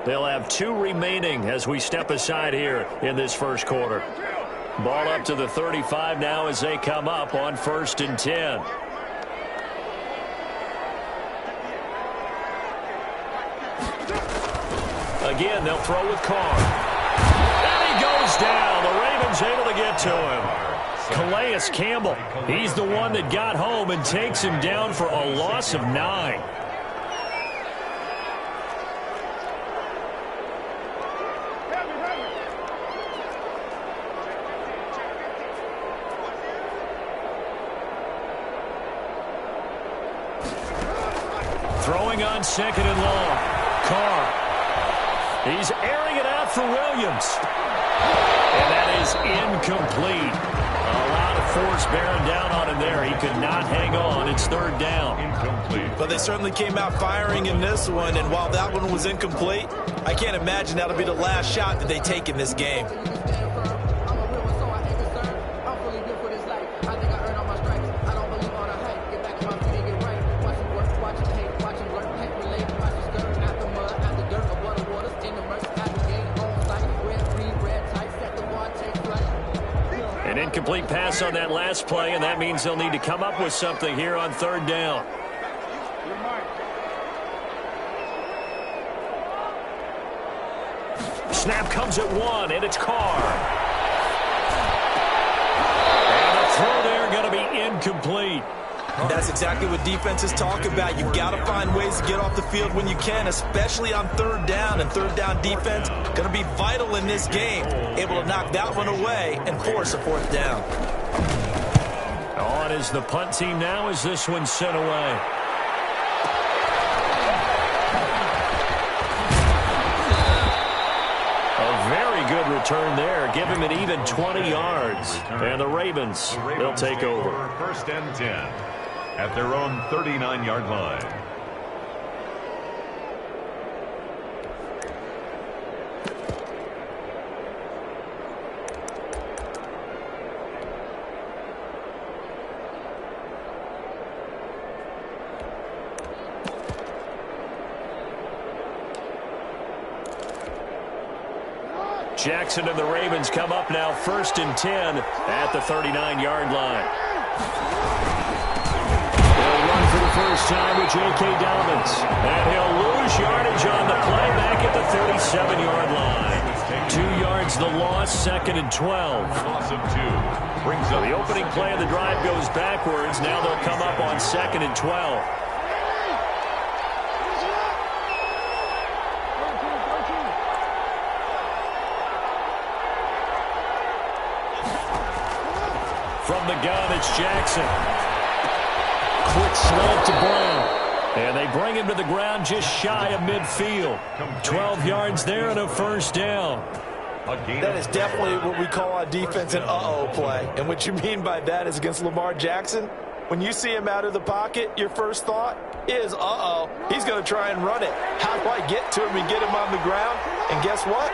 They'll have 2 remaining as we step aside here in this first quarter. Ball up to the 35 now as they come up on 1st and 10. Again, they'll throw with Carr. And he goes down. The Ravens able to get to him. Calais Campbell, he's the one that got home and takes him down for a loss of 9. Throwing on 2nd and long. Carr. He's airing it out for Williams. And that is incomplete. A lot of force bearing down on him there. He could not hang on. It's 3rd down. Incomplete. But they certainly came out firing in this one, and while that one was incomplete, I can't imagine that'll be the last shot that they take in this game. An incomplete pass on that last play, and that means they'll need to come up with something here on 3rd down. Snap comes at 1, and it's Carr. And the throw there going to be incomplete. That's exactly what defenses talk about. You've got to find ways to get off the field when you can, especially on 3rd down. And 3rd down defense going to be vital in this game. Able to knock that one away and force a 4th down. On is the punt team now as this one's sent away. A very good return there. Give him an even 20 yards. And the Ravens, they'll take over. 1st and 10 at their own 39-yard line. Jackson and the Ravens come up now 1st and 10 at the 39-yard line. They'll run for the first time with J.K. Dobbins. And he'll lose yardage on the play back at the 37-yard line. 2 yards the loss, 2nd and 12. Loss of 2. Brings So up the opening play of the drive goes backwards. Now they'll come up on 2nd and 12. From the gun, it's Jackson. Quick slant to Brown. And they bring him to the ground just shy of midfield. 12 yards there and a 1st down. That is definitely what we call on defense an uh-oh play. And what you mean by that is against Lamar Jackson, when you see him out of the pocket, your first thought is, uh-oh, he's going to try and run it. How do I get to him and get him on the ground? And guess what?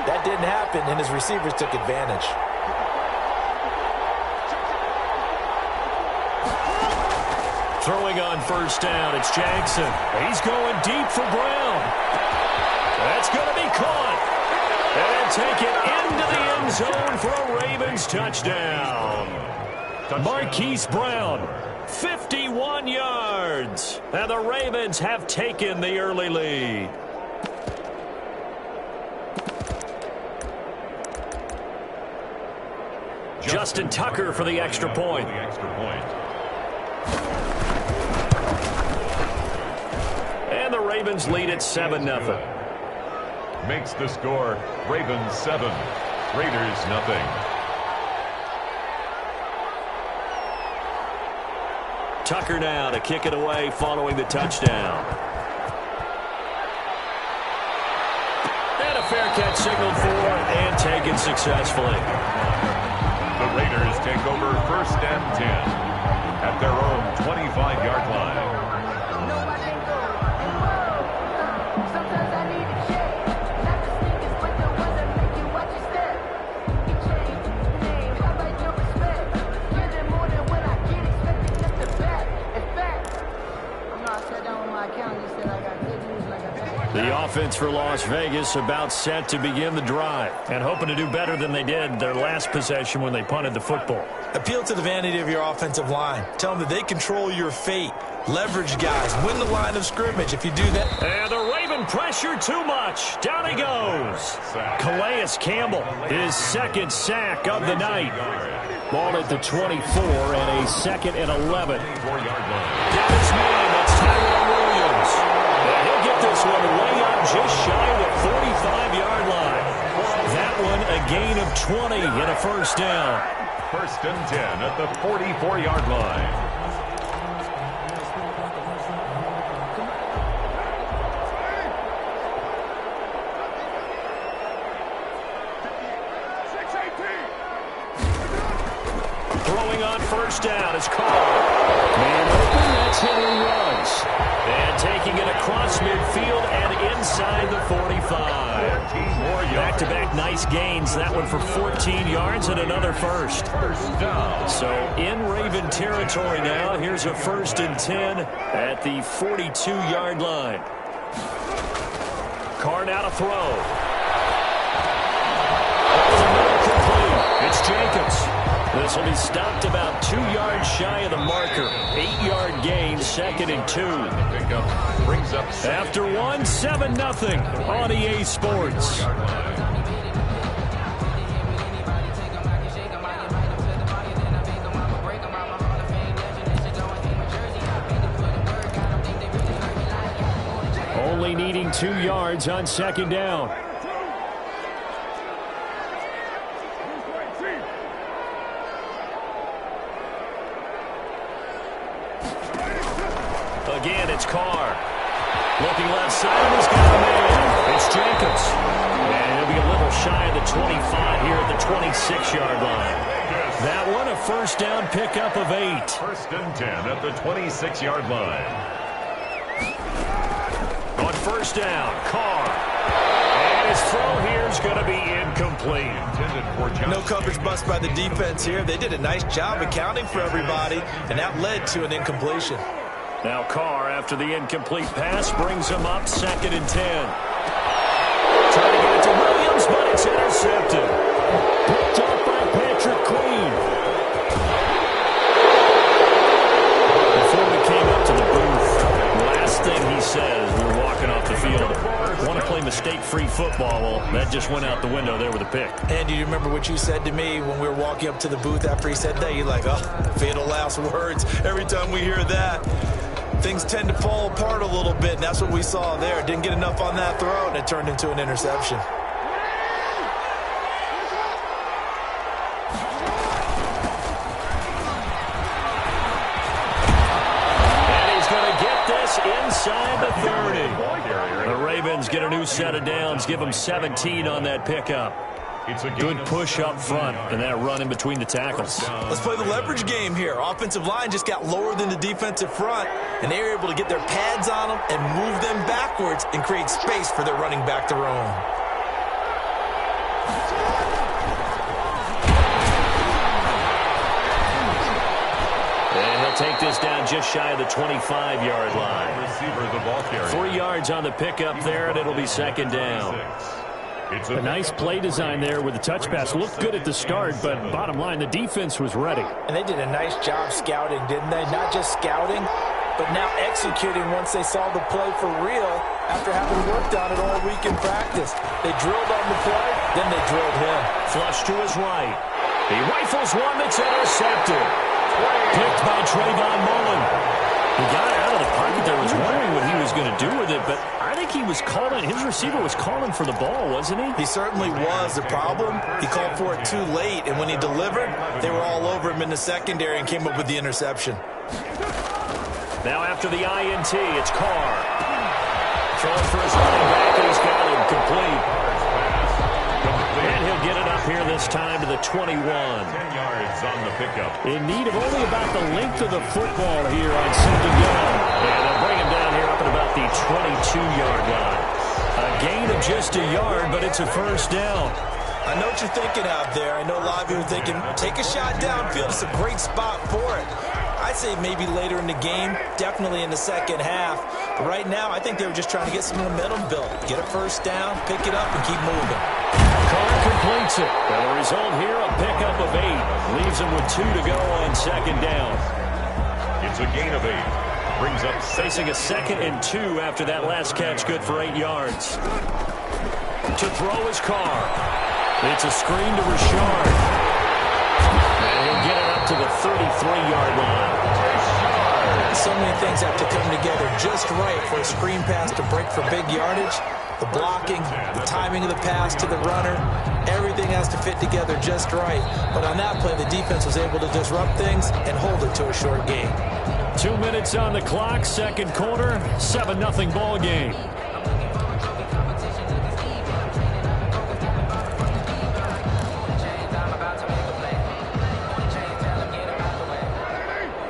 That didn't happen, and his receivers took advantage. Throwing on 1st down, it's Jackson. He's going deep for Brown. That's going to be caught. And take it into the end zone for a Ravens touchdown. Marquise Brown, 51 yards. And the Ravens have taken the early lead. Justin Tucker for the extra point. And the Ravens lead at 7-0. Makes the score Ravens 7, Raiders nothing. Tucker now to kick it away following the touchdown. And a fair catch signaled for and taken successfully. The Raiders take over 1st and 10 at their own 25-yard line. offense for Las Vegas about set to begin the drive and hoping to do better than they did their last possession when they punted the football. Appeal to the vanity of your offensive line. Tell them that they control your fate. Leverage guys. Win the line of scrimmage if you do that. And the Raven pressure too much. Down he goes. Calais Campbell, his second sack of the night. Ball at the 24 and a 2nd and 11. Down his man, that's Tyrone Williams. And he'll get this one way up just shy of the 45-yard line. That one a gain of 20 and a first down. 1st and 10 at the 44-yard line. Throwing on first down is Carr. Man open, that's Henry Ruggs. And taking it across midfield and inside the 45. Back-to-back nice gains. That one for 14 yards and another first. So in Raven territory now. Here's a 1st and 10 at the 42-yard line. Carr now to throw. Complete. It's Jacobs. This will be stopped about 2 yards shy of the marker. 8-yard gain, 2nd and 2. After one, 7-0 on EA Sports. Only needing 2 yards on 2nd down. Again, it's Carr. Looking left side, he's got a man. It's Jacobs. And he'll be a little shy of the 25 here at the 26-yard line. That one, a first down pickup of 8. 1st and 10 at the 26-yard line. On first down, Carr. And his throw here is going to be incomplete. No coverage bust by the defense here. They did a nice job accounting for everybody, and that led to an incompletion. Now Carr, after the incomplete pass, brings him up 2nd and 10. Trying to get it to Williams, but it's intercepted. Picked off by Patrick Queen. Before we came up to the booth, last thing he said as we were walking off the field, want to play mistake-free football. Well, that just went out the window there with a pick. And do you remember what you said to me when we were walking up to the booth after he said that? You're like, oh, fatal last words. Every time we hear that, things tend to fall apart a little bit, and that's what we saw there. Didn't get enough on that throw, and it turned into an interception. And he's going to get this inside the 30. The Ravens get a new set of downs, give them 17 on that pickup. It's a good push up front and that run in between the tackles. Let's play the leverage game here. Offensive line just got lower than the defensive front, and they were able to get their pads on them and move them backwards and create space for their running back to roam. And he'll take this down just shy of the 25-yard line. Receiver, the ball carrier. 3 yards on the pickup there, and it'll be 2nd down. A nice play design there with the touch pass. Looked good at the start, but bottom line, the defense was ready. And they did a nice job scouting, didn't they? Not just scouting, but now executing once they saw the play for real after having worked on it all week in practice. They drilled on the play, then they drilled him. Flush to his right. He rifles one that's intercepted. Picked by Trayvon Mullen. He got out of the pocket there, was wondering what he was going to do with it, but I think he was calling, his receiver was calling for the ball, wasn't he? He certainly was. The problem, he called for it too late, and when he delivered, they were all over him in the secondary and came up with the interception. Now after the INT, it's Carr. Throwing for his running back, and he's got him complete. And he'll get it up here this time to the 21. 10 yards on the pickup. In need of only about the length of the football here on 2nd down. And they'll bring him down here up at about the 22-yard line. A gain of just a yard, but it's a first down. I know what you're thinking out there. I know a lot of you are thinking, take a shot downfield. It's a great spot for it. I I'd say maybe later in the game, definitely in the second half. But right now, I think they were just trying to get some momentum built. Get a first down, pick it up, and keep moving. Carr completes it. And the result here, a pickup of 8. Leaves him with 2 to go on second down. It's a gain of 8. Brings up facing a 2nd and 2 after that last catch, good for 8 yards. To throw is Carr. It's a screen to Richard. And he'll get it up to the 33-yard line. So many things have to come together just right for a screen pass to break for big yardage. The blocking, the timing of the pass to the runner, everything has to fit together just right. But on that play, the defense was able to disrupt things and hold it to a short game. 2 minutes on the clock, second quarter, 7-0 ball game.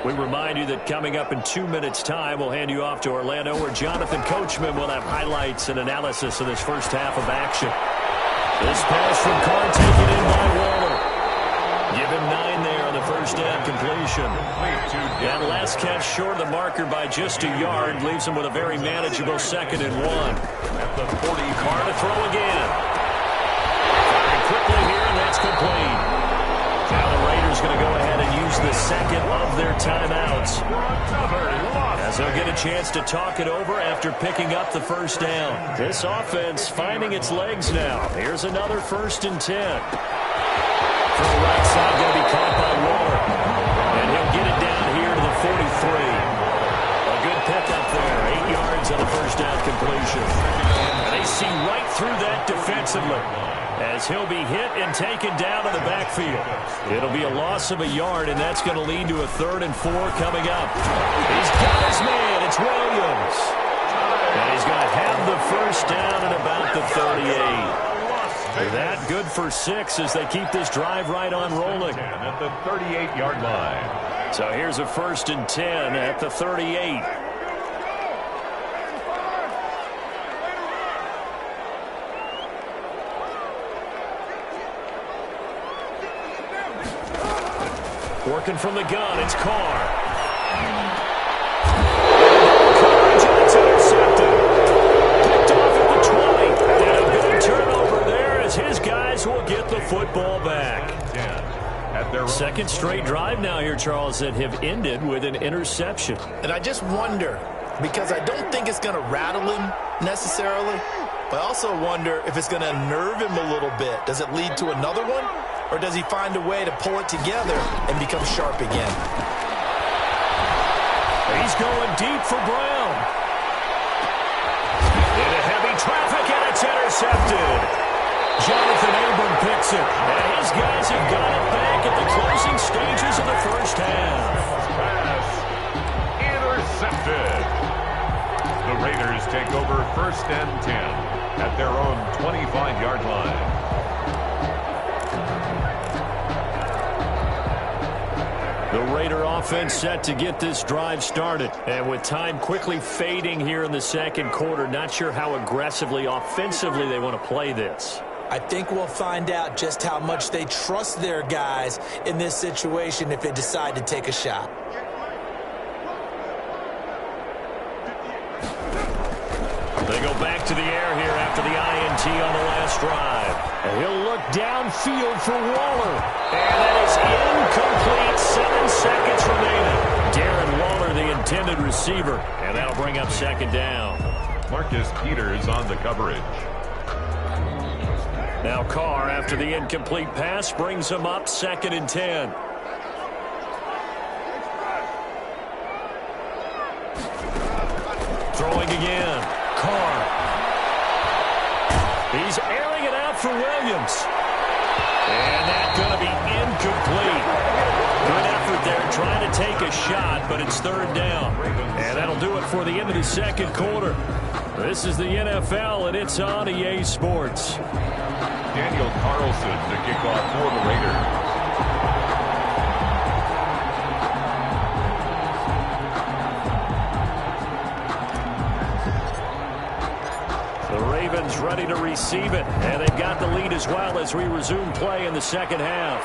We remind you that coming up in 2 minutes' time, we'll hand you off to Orlando, where Jonathan Coachman will have highlights and analysis of this first half of action. This pass from Carr taken in by Waller. Give him 9 there on the first down completion. And last catch short of the marker by just a yard, leaves him with a very manageable 2nd and 1. at the 40. Carr to throw again. Firing quickly here, and that's complete. Now the Raiders going to go ahead and use the second of their timeouts, as they'll get a chance to talk it over after picking up the first down. This offense finding its legs now. Here's another 1st and 10. From the right side, going to be caught by Waller. And he'll get it down here to the 43. A good pickup there. 8 yards on the first down completion. And they see right through that defensively, as he'll be hit and taken down in the backfield. It'll be a loss of a yard, and that's going to lead to a 3rd and 4 coming up. He's got his man. It's Williams. And he's going to have the first down at about the 38. That good for 6 as they keep this drive right on rolling. At the 38-yard line. So here's a 1st and 10 at the 38. Working from the gun, it's Carr. It's intercepted. Picked off at the 20. And a good turnover there as his guys will get the football back. Second straight drive now here, Charles, that have ended with an interception. And I just wonder, because I don't think it's going to rattle him necessarily, but I also wonder if it's going to unnerve him a little bit. Does it lead to another one? Or does he find a way to pull it together and become sharp again? He's going deep for Brown. Into heavy traffic, and it's intercepted. Jonathan Abram picks it, and his guys have got it back at the closing stages of the first half. Pass intercepted. The Raiders take over 1st and 10 at their own 25-yard line. The Raider offense set to get this drive started. And with time quickly fading here in the second quarter, not sure how aggressively, offensively they want to play this. I think we'll find out just how much they trust their guys in this situation if they decide to take a shot. They go back to the air here after the INT on the last drive. And he'll look downfield for Waller. And that is incomplete. 7 seconds remaining. Darren Waller, the intended receiver. And that'll bring up 2nd down. Marcus Peters on the coverage. Now Carr, after the incomplete pass, brings him up 2nd and 10. Throwing again. Carr. He's airing it out for Williams. And that's going to be incomplete. Good effort there trying to take a shot, but it's 3rd down. And that'll do it for the end of the second quarter. This is the NFL, and it's on EA Sports. Daniel Carlson to kick off for the Raiders. The Ravens ready to receive it, and they've got the lead as well as we resume play in the second half.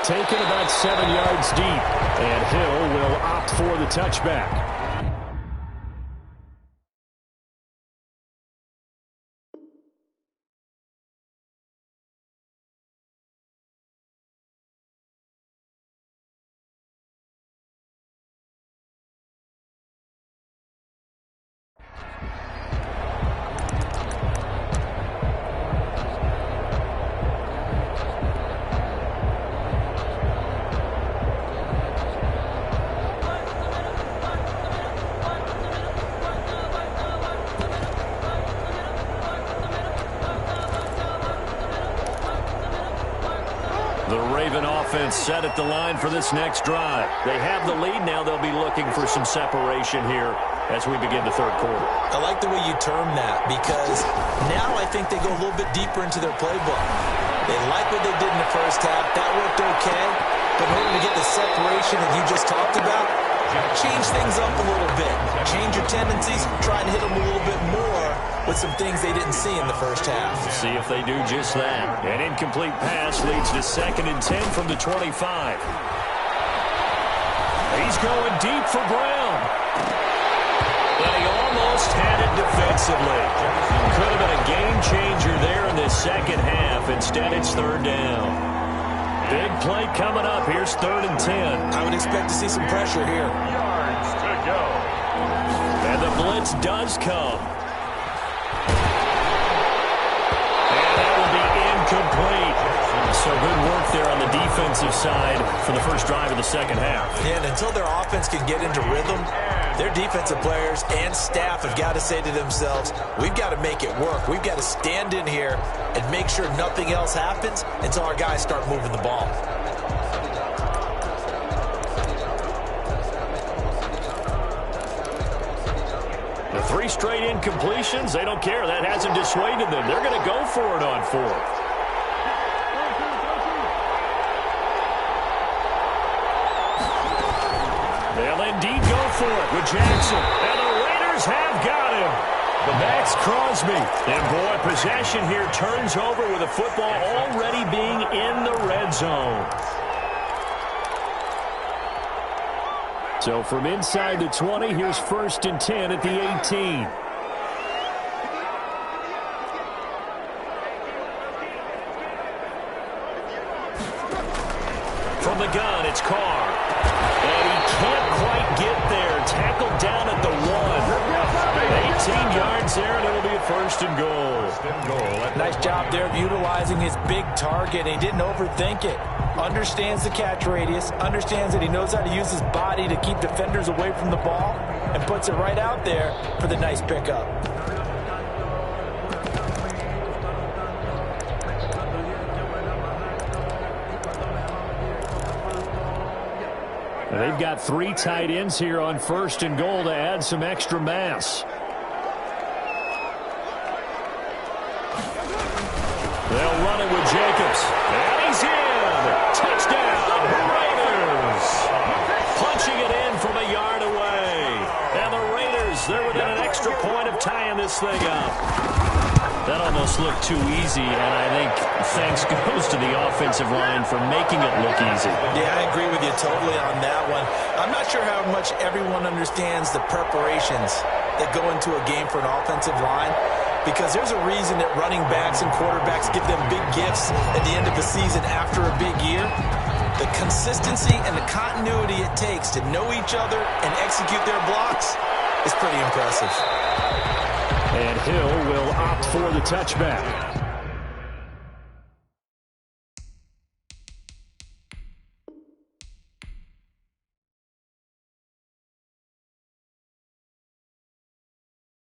taken about 7 yards deep. And Hill will opt for the touchback. Set at the line for this next drive. They have the lead now. They'll be looking for some separation here as we begin the third quarter. I like the way you term that because now I think they go a little bit deeper into their playbook. They like what they did in the first half. That worked okay. But in order to get the separation that you just talked about, change things up a little bit. Change your tendencies. Try and hit them a little bit more with some things they didn't see in the first half. See if they do just that. An incomplete pass leads to 2nd and 10 from the 25. He's going deep for Brown. And he almost had it defensively. Could have been a game changer there in this second half. Instead, it's 3rd down. Big play coming up. Here's 3rd and 10. I would expect to see some pressure here. Yards to go. And the blitz does come. Complete. So good work there on the defensive side for the first drive of the second half. Yeah, and until their offense can get into rhythm, their defensive players and staff have got to say to themselves, we've got to make it work. We've got to stand in here and make sure nothing else happens until our guys start moving the ball. The 3 straight incompletions, they don't care. That hasn't dissuaded them. They're going to go for it on 4th. They'll indeed go for it with Jackson. And the Raiders have got him. The Max Crosby. And boy, possession here turns over with the football already being in the red zone. So from inside the 20, here's 1st and 10 at the 18. From the gun, it's Carr. And he can't quite get there. Tackled down at the 1. 18 yards there, and it'll be a 1st and goal. Nice job there of utilizing his big target. He didn't overthink it. Understands the catch radius. Understands that he knows how to use his body to keep defenders away from the ball. And puts it right out there for the nice pickup. They've got 3 tight ends here on 1st and goal to add some extra mass. They'll run it with Jacobs. And he's in. Touchdown, Raiders. Punching it in from a yard away. And the Raiders, they're within an extra point of tying this thing up. That almost looked too easy, and I think thanks goes to the offensive line for making it look easy. Yeah, I agree with you totally on that one. I'm not sure how much everyone understands the preparations that go into a game for an offensive line, because there's a reason that running backs and quarterbacks give them big gifts at the end of the season after a big year. The consistency and the continuity it takes to know each other and execute their blocks is pretty impressive. And Hill will opt for the touchback.